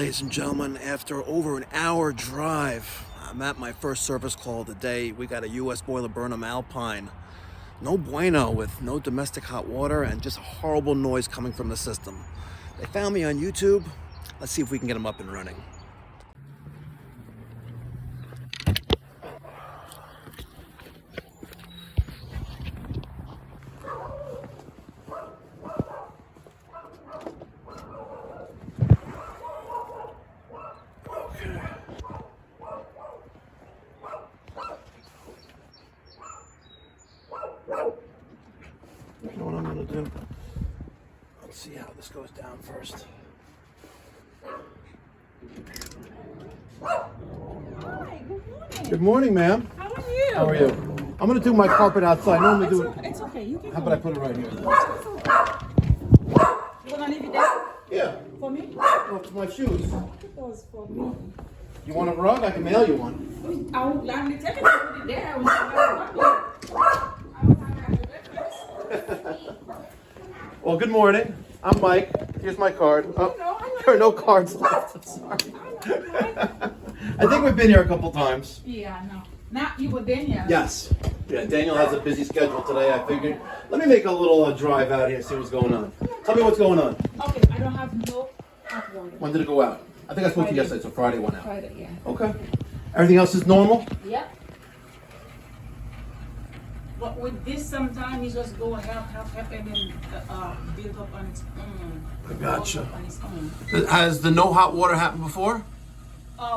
ladies and gentlemen, after over an hour drive, I'm at my first service call of the day. We got a US Boiler Burnham Alpine. No bueno, with no domestic hot water and just a horrible noise coming from the system. They found me on YouTube. Let's see if we can get them up and running. You know what I'm gonna do? Let's see how this goes down first. Hi, good morning. Good morning, ma'am. How are you? How are you? I'm gonna do my carpet outside. I normally do it. It's okay. You can. How about I put it right here? You wanna leave it there Yeah. for me? Oh, it's my shoes. It was for me. You want a rug? I can mail you one. I would like to take it and put it there. I was Well, good morning. I'm Mike. Here's my card. Oh, there are no cards left. I'm sorry. I think we've been here a couple times. Yeah, I know. Now you were Daniel. Yes. Yeah, Daniel has a busy schedule today. I figured, let me make a little drive out here, see what's going on. Tell me what's going on. Okay, I don't have no hot water. When did it go out? I think I spoke to you yesterday, so Friday went out. Friday, yeah. Okay. Everything else is normal? Yep. But with this, sometimes you just go help, and then build up on its own. I gotcha. Build up on its own. Has the no hot water happened before?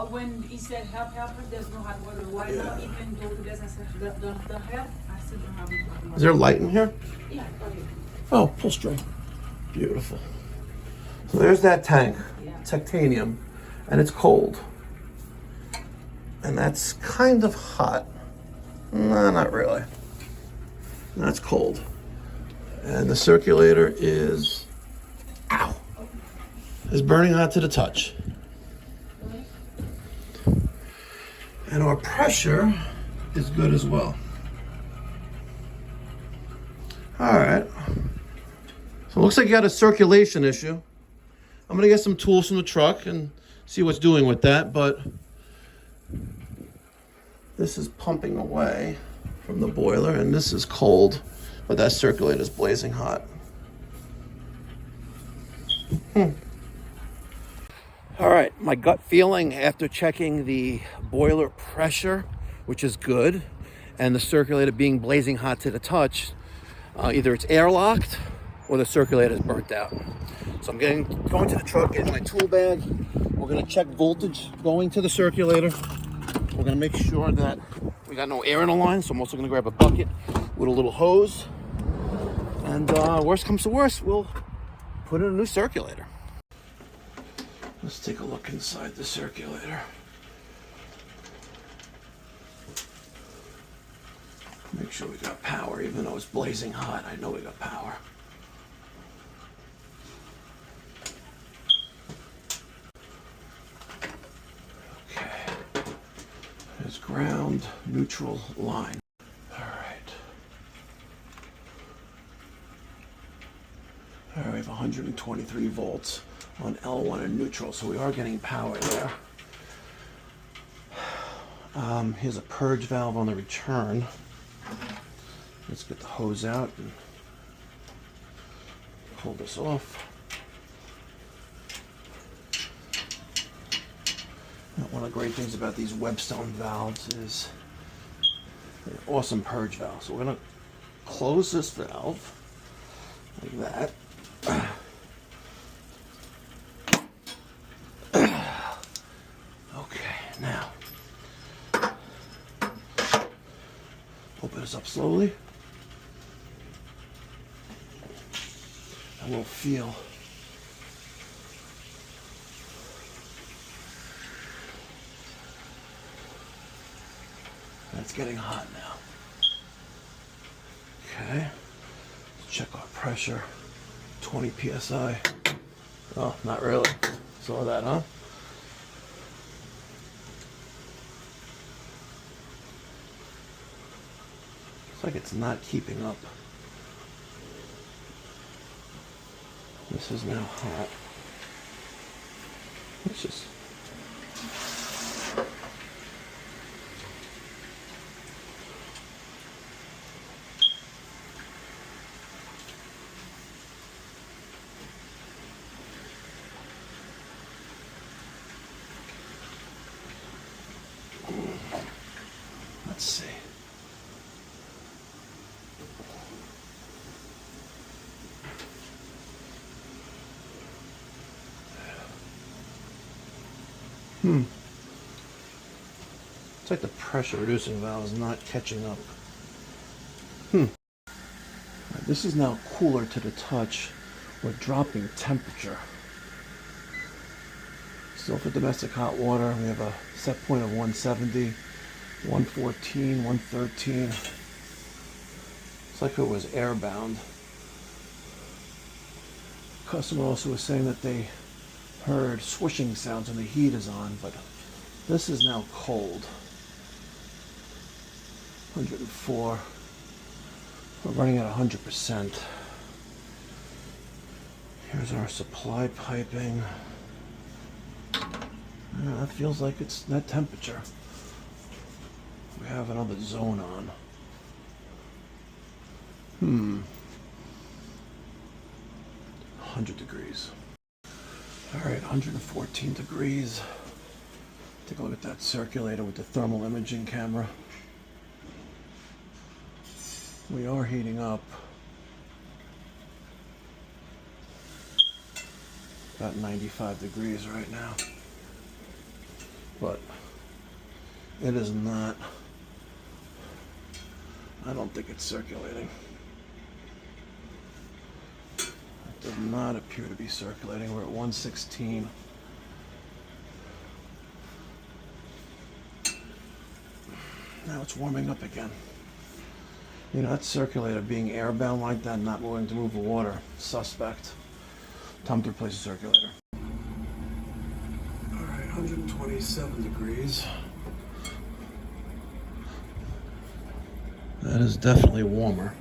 When he said help, there's no hot water. Why not even though it doesn't say the help? I still don't have any hot water. Is there light in here? Yeah, okay. Oh, pull string. Beautiful. So there's that tank, Yeah. titanium, and it's cold. And that's kind of hot. No, not really. That's cold. And the circulator is, is burning hot to the touch. And our pressure is good as well. All right. So it looks like you got a circulation issue. I'm gonna get some tools from the truck and see what's doing with that, but this is pumping away from the boiler and this is cold, but that circulator is blazing hot. All right, my gut feeling after checking the boiler pressure, which is good, and the circulator being blazing hot to the touch, either it's airlocked or the circulator is burnt out. So I'm going to the truck, getting my tool bag. We're gonna check voltage going to the circulator. We're gonna make sure that we got no air in the line, so I'm also gonna grab a bucket with a little hose. And worst comes to worst, we'll put in a new circulator. Let's take a look inside the circulator. Make sure we got power, even though it's blazing hot. I know we got power. Okay. There's ground, neutral, line. All right. All right, we have 123 volts on L1 and neutral, so we are getting power there. Here's a purge valve on the return. Let's get the hose out and pull this off. Now, one of the great things about these Webstone valves is they're awesome purge valves. So we're going to close this valve like that. Okay, now open this up slowly, and we'll feel it's getting hot now. Okay, let's check our pressure. 20 psi. Oh, not really. Saw that, huh? Looks like it's not keeping up. This is now hot. Let's just... Let's see. It's like the pressure reducing valve is not catching up. Right, this is now cooler to the touch. We're dropping temperature. Still for domestic hot water, we have a set point of 170, 114, 113. It's like it was airbound. Customer also was saying that they heard swishing sounds when the heat is on, but this is now cold. 104. We're running at 100%. Here's our supply piping. Yeah, that feels like it's that temperature. We have another zone on. 100 degrees. All right, 114 degrees. Take a look at that circulator with the thermal imaging camera. We are heating up. About 95 degrees right now. But it is not, I don't think it's circulating. It does not appear to be circulating. We're at 116. Now it's warming up again. You know, that circulator being airbound like that, not willing to move the water, suspect. Time to replace the circulator. All right, 127 degrees. That is definitely warmer.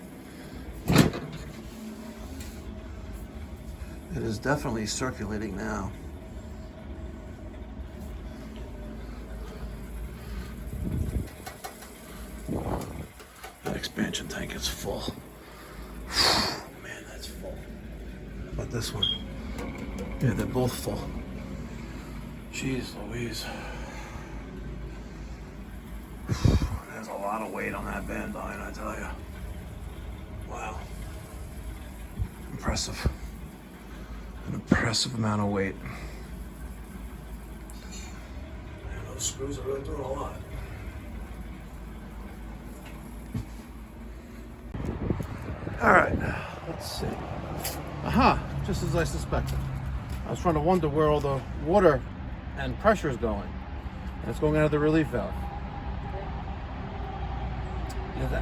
It is definitely circulating now. That expansion tank is full. Man, that's full. How about this one? Yeah, they're both full. Jeez Louise. There's a lot of weight on that bandine, I tell you. Wow. Impressive. An impressive amount of weight. Man, those screws are really doing a lot. All right, let's see. Aha, just as I suspected. I was trying to wonder where all the water and pressure is going. And it's going out of the relief valve.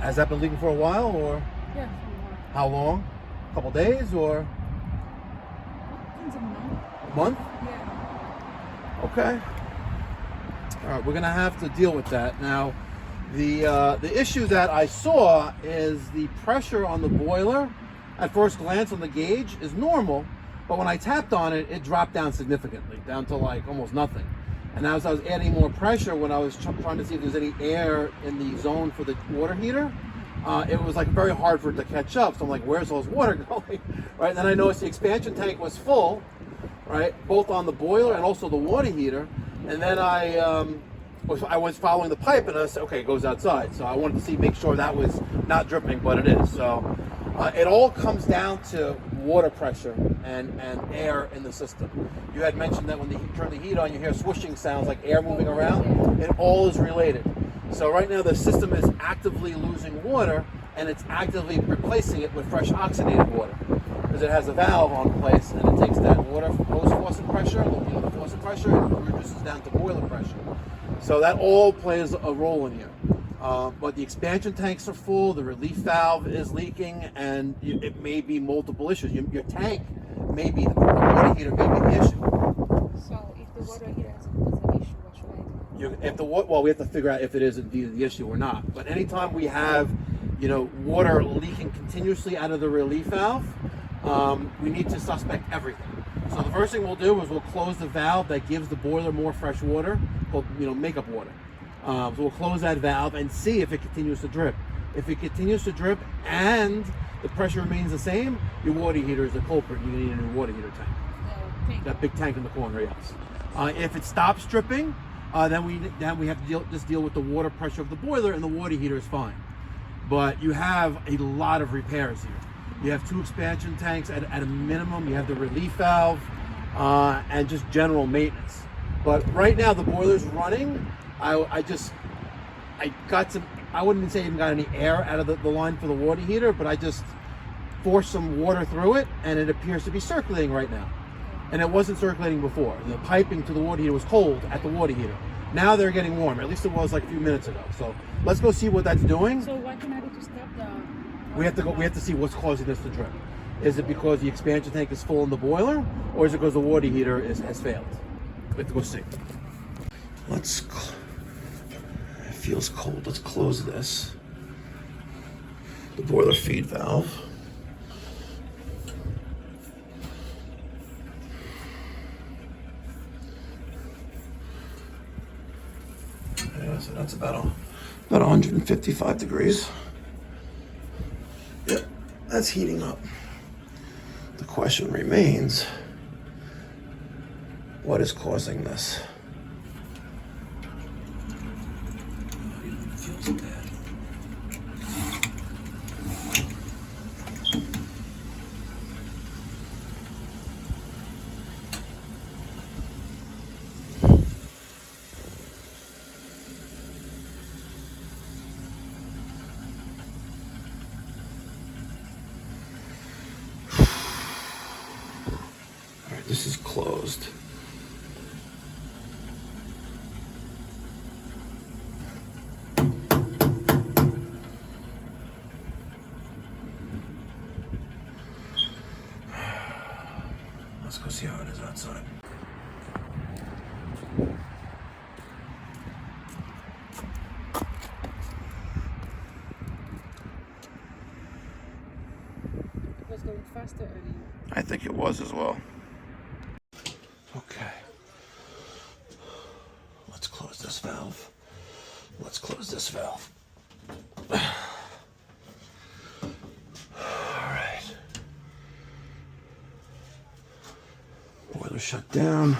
Has that been leaking for a while, or? Yeah. How long? A couple days, or? It's a month. A month? Yeah. Okay. All right, we're gonna have to deal with that. Now, the issue that I saw is the pressure on the boiler, at first glance on the gauge, is normal, but when I tapped on it, it dropped down significantly, down to like almost nothing. And as I was adding more pressure, when I was trying to see if there's any air in the zone for the water heater, it was like very hard for it to catch up. So I'm like, where's all this water going? Right? And then I noticed the expansion tank was full, right? Both on the boiler and also the water heater. And then I was following the pipe, and I said, okay, it goes outside. So I wanted to make sure that was not dripping, but it is. So it all comes down to water pressure and air in the system. You had mentioned that when you turn the heat on, you hear swishing sounds like air moving around. It all is related. So right now the system is actively losing water, and it's actively replacing it with fresh oxygenated water, because it has a valve on place, and it takes that water hose faucet pressure, the faucet pressure, and reduces down to boiler pressure. So that all plays a role in here. But the expansion tanks are full, the relief valve is leaking, and it may be multiple issues. Your tank may be, the water heater may be the issue. So if the water heater is an issue, what should I do? Well, we have to figure out if it is indeed the issue or not. But anytime we have, water leaking continuously out of the relief valve, we need to suspect everything. So the first thing we'll do is we'll close the valve that gives the boiler more fresh water, called makeup water. So we'll close that valve and see if it continues to drip. If it continues to drip and the pressure remains the same, your water heater is the culprit. You need a new water heater tank. That big tank in the corner, yes. If it stops dripping, then we have to just deal with the water pressure of the boiler, and the water heater is fine. But you have a lot of repairs here. You have 2 expansion tanks at a minimum. You have the relief valve and just general maintenance. But right now the boiler's running. I wouldn't say I even got any air out of the line for the water heater, but I just forced some water through it, and it appears to be circulating right now. And it wasn't circulating before. The piping to the water heater was cold at the water heater. Now they're getting warm. At least it was like a few minutes ago. So let's go see what that's doing. So what can I do to stop the... We have to see what's causing this to drip. Is it because the expansion tank is full in the boiler, or is it because the water heater has failed? We have to go see. It feels cold. Let's close this. The boiler feed valve. Yeah, so that's about 155 degrees. Yep, that's heating up. The question remains, what is causing this? It feels bad. This is closed. Let's go see how it is outside. It was going faster earlier. I think it was as well. Okay. Let's close this valve. Let's close this valve. All right. Boiler shut down.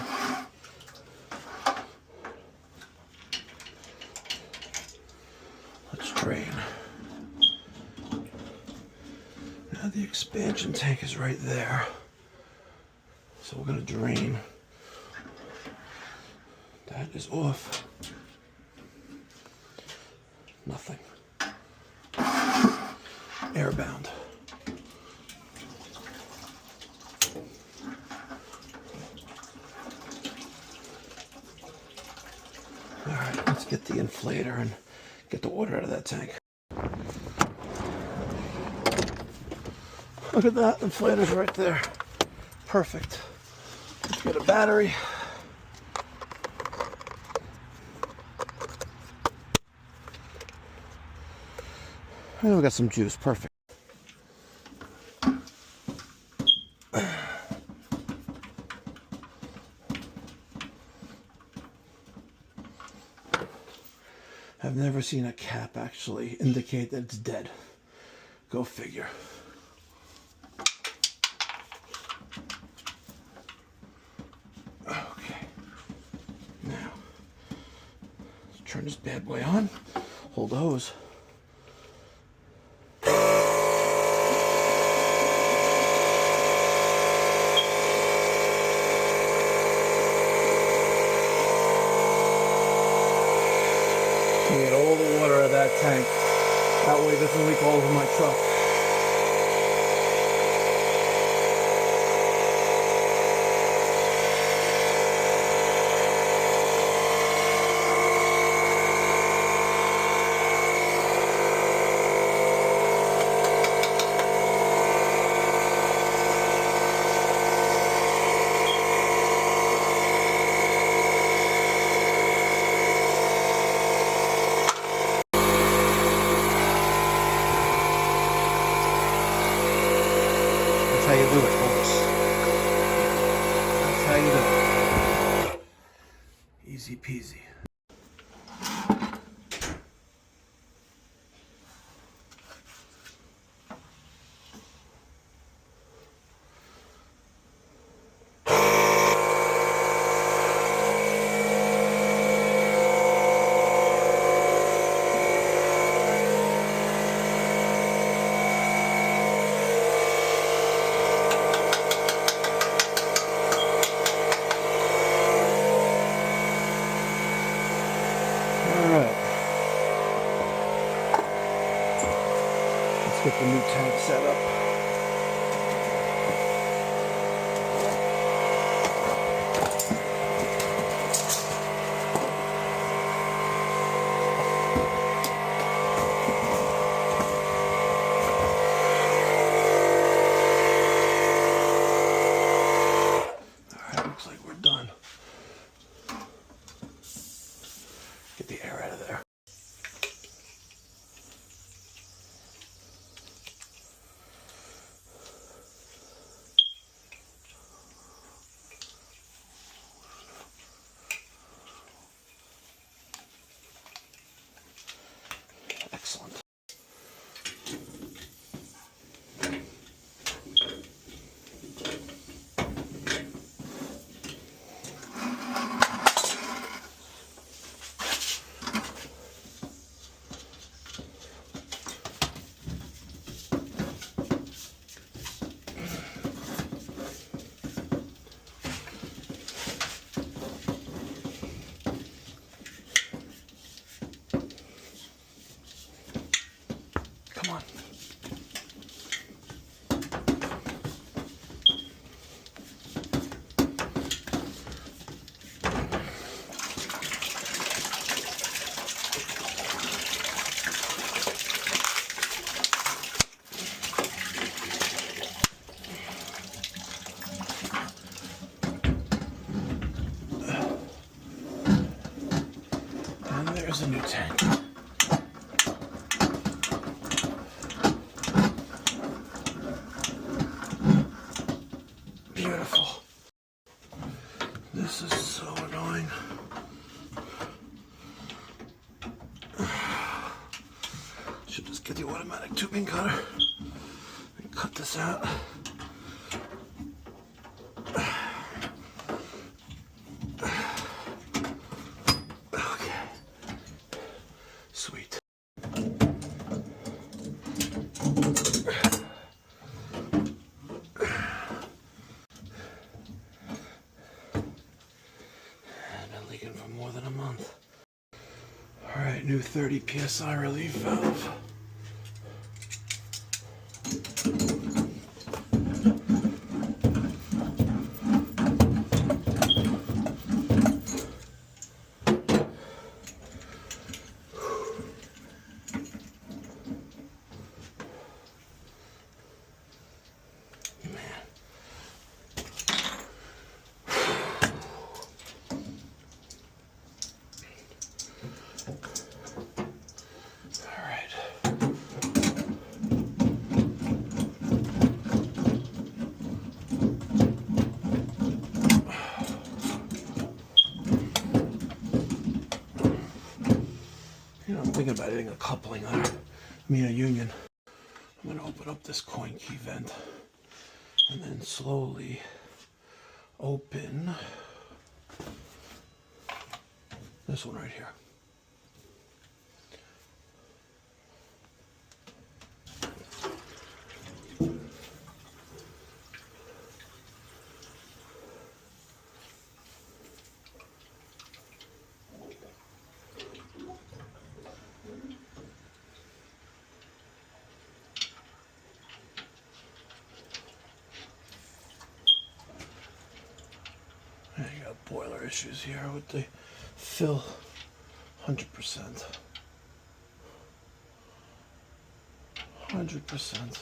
Let's drain. Now the expansion tank is right there. So we're going to drain. That is off. Nothing. Airbound. All right, let's get the inflator and get the water out of that tank. Look at that, inflator's right there. Perfect. Let's get a battery. And we got some juice, perfect. I've never seen a cap actually indicate that it's dead. Go figure. Okay. Now, let's turn this bad boy on. Hold the hose. Get all the water out of that tank. That way it doesn't leak all over my truck. How you do it, folks. How you doing? Easy peasy. Get the new tank set up. Alright, looks like we're done. Get the air out of there. Excellent. Come on. And there's a new tank. Beautiful. This is so annoying. Should just get the automatic tubing cutter and cut this out. Okay. Sweet. For more than a month. Alright, new 30 psi relief valve. I'm thinking about adding a coupling on it. A union. I'm going to open up this coin key vent and then slowly open this one right here. You got boiler issues here with the fill 100%. 100%.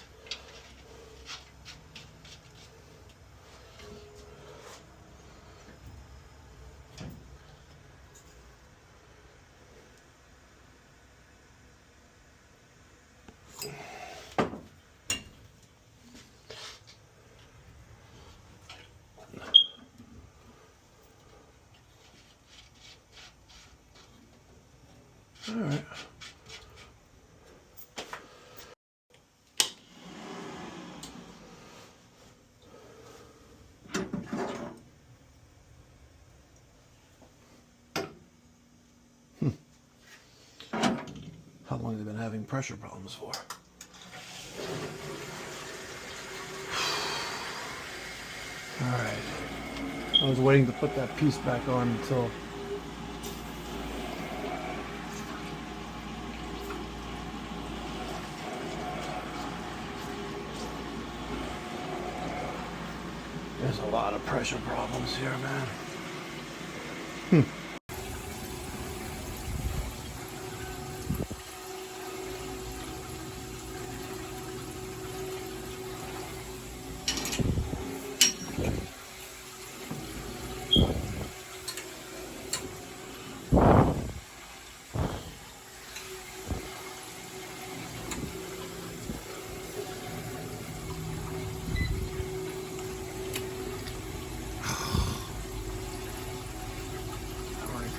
how long they've been having pressure problems for. Alright. I was waiting to put that piece back on until there's a lot of pressure problems here, man.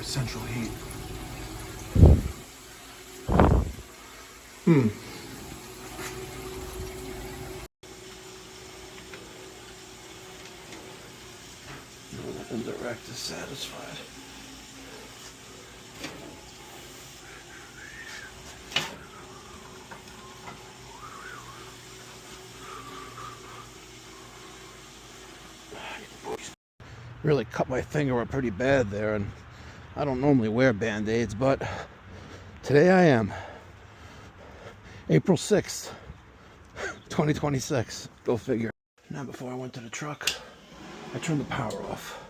Central heat. No, that indirect is satisfied. Really cut my finger up pretty bad there, and I don't normally wear band-aids, but today I am. April 6th, 2026. Go figure. Now, before I went to the truck, I turned the power off.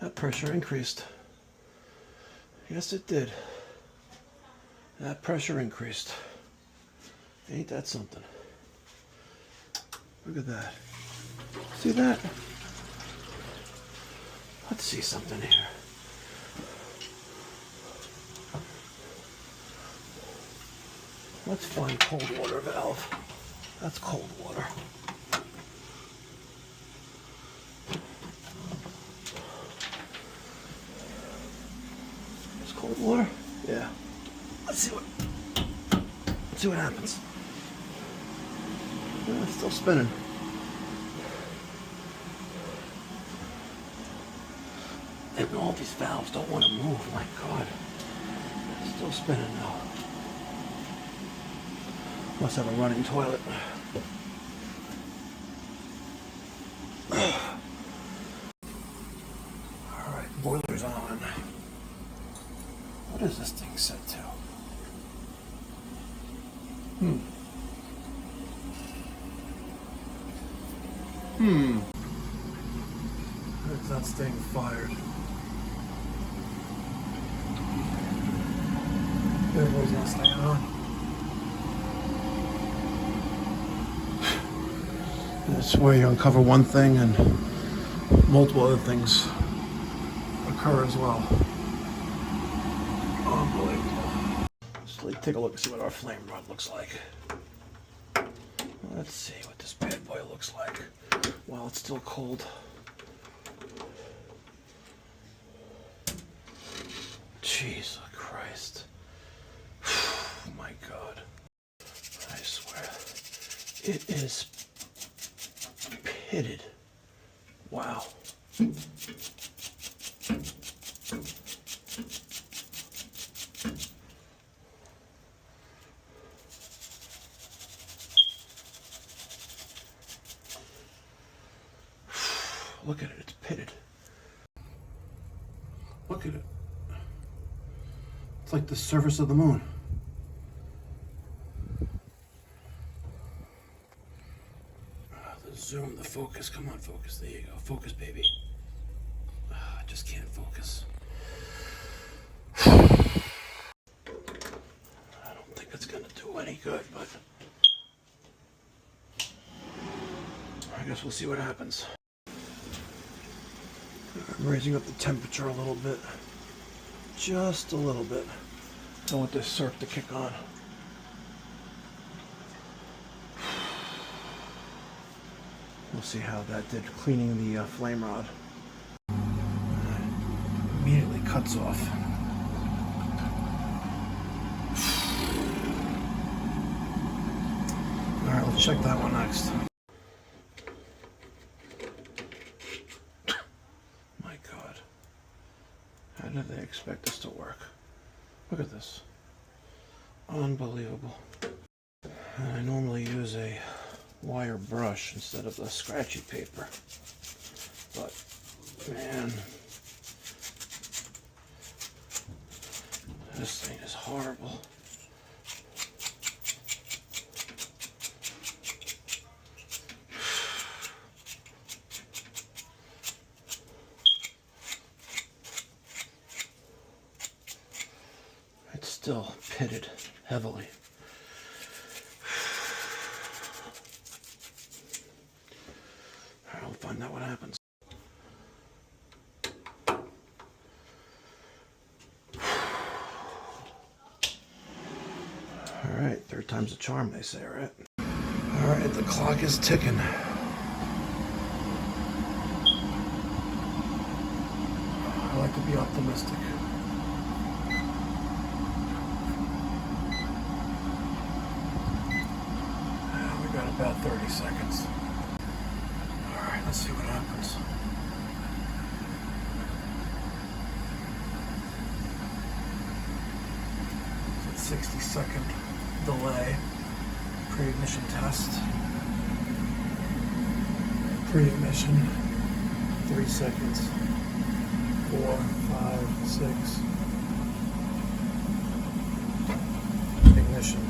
That pressure increased. Yes, it did. That pressure increased. Ain't that something? Look at that. See that? Let's see something here. Let's find cold water valve. That's cold water. It's cold water? Yeah. Let's see what happens. It's still spinning. And all these valves don't want to move. My God. It's still spinning now. Must have a running toilet. Alright, boiler's on. What is this thing set to? It's not staying fired. Everybody's not staying on. That's where you uncover one thing and multiple other things occur as well. Unbelievable. Let's take a look and see what our flame rod looks like. Let's see what this bad boy looks like while it's still cold. Jesus Christ. Oh my God. I swear. It is pitted. Wow. Look at it, it's pitted. Look at it. It's like the surface of the moon. The zoom, the focus, come on, focus, there you go. Focus, baby. I just can't focus. I don't think it's gonna do any good, but I guess we'll see what happens. I'm raising up the temperature a little bit. Just a little bit. I want this circ to kick on. We'll see how that did cleaning the flame rod. Immediately cuts off. Alright, let's check that one next. My God. How did they expect this to work? Look at this. Unbelievable. And I normally use a wire brush instead of the scratchy paper. But, man, this thing is horrible. It's still pitted heavily. I'll find out what happens. All right, third time's a charm, they say, right? All right, the clock is ticking. I like to be optimistic. We got about 30 seconds. All right, let's see what happens. It's a 60-second delay. Pre-ignition test. Pre-ignition. 3 seconds. 4, 5, 6. Ignition.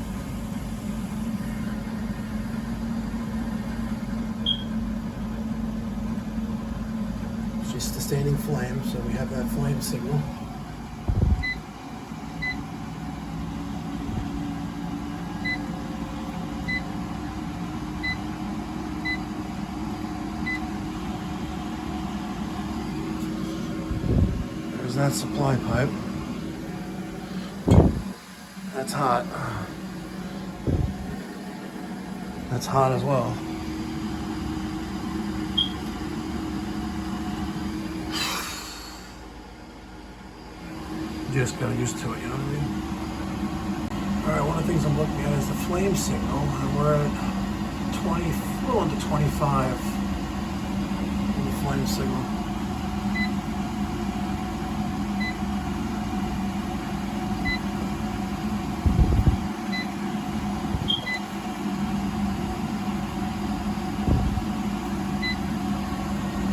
She's sustaining flame, so we have that flame signal. There's that supply pipe. That's hot. That's hot as well. You just got used to it, you know what I mean? All right, one of the things I'm looking at is the flame signal, and we're at 20, a little under 25 in the flame signal.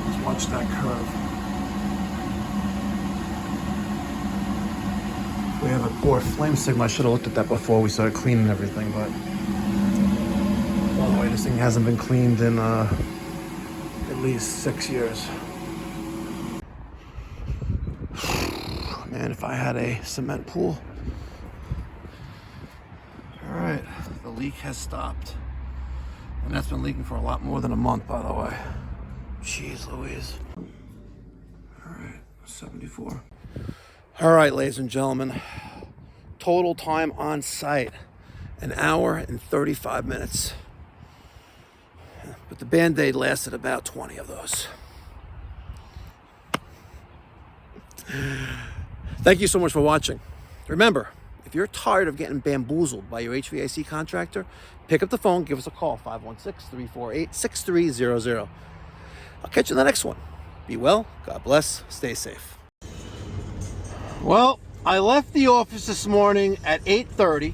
Let's watch that curve. We have a poor flame signal. I should have looked at that before we started cleaning everything, but by the way, this thing hasn't been cleaned in at least 6 years. Man, if I had a cement pool. All right, the leak has stopped. And that's been leaking for a lot more than a month, by the way. Jeez Louise. All right, 74. All right, ladies and gentlemen, total time on site, 1 hour and 35 minutes. But the Band-Aid lasted about 20 of those. Thank you so much for watching. Remember, if you're tired of getting bamboozled by your HVAC contractor, pick up the phone, give us a call, 516-348-6300. I'll catch you in the next one. Be well, God bless, stay safe. Well, I left the office this morning at 8:30,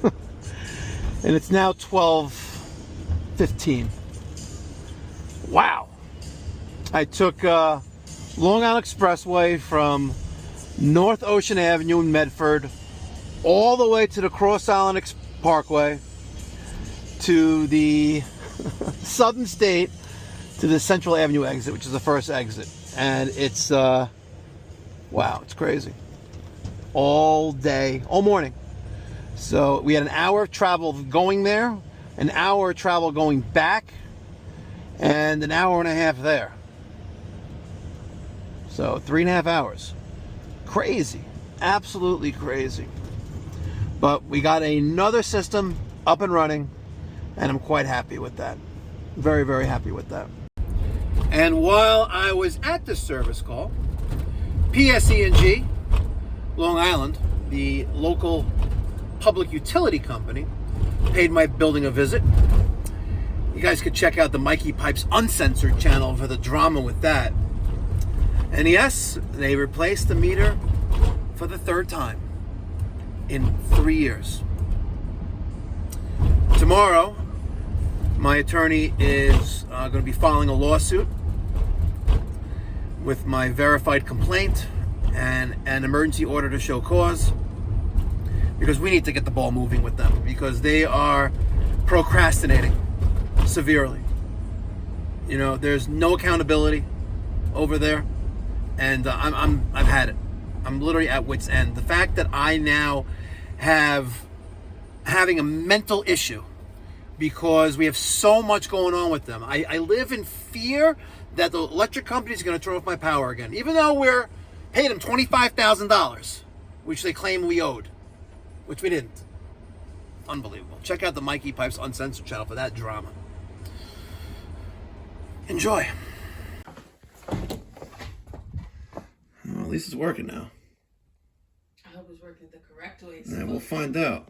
and it's now 12:15. Wow. I took Long Island Expressway from North Ocean Avenue in Medford all the way to the Cross Island Parkway to the Southern State to the Central Avenue exit, which is the first exit. And it's wow, it's crazy. All day, all morning. So we had an hour of travel going there, an hour of travel going back, and an hour and a half there. So 3.5 hours. Crazy, absolutely crazy. But we got another system up and running, and I'm quite happy with that. Very, very happy with that. And while I was at the service call, PSE&G, Long Island, the local public utility company, paid my building a visit. You guys could check out the Mikey Pipes Uncensored channel for the drama with that. And yes, they replaced the meter for the 3rd time. in 3 years. Tomorrow, my attorney is going to be filing a lawsuit with my verified complaint and an emergency order to show cause, because we need to get the ball moving with them, because they are procrastinating severely. You know, there's no accountability over there, and I've had it. I'm literally at wit's end. The fact that I now having a mental issue because we have so much going on with them. I live in fear that the electric company is going to turn off my power again, even though we're paid them $25,000, which they claim we owed, which we didn't. Unbelievable. Check out the Mikey Pipes Uncensored channel for that drama. Enjoy. Well, at least it's working now. I hope it's working the correct way. Yeah, we'll find out.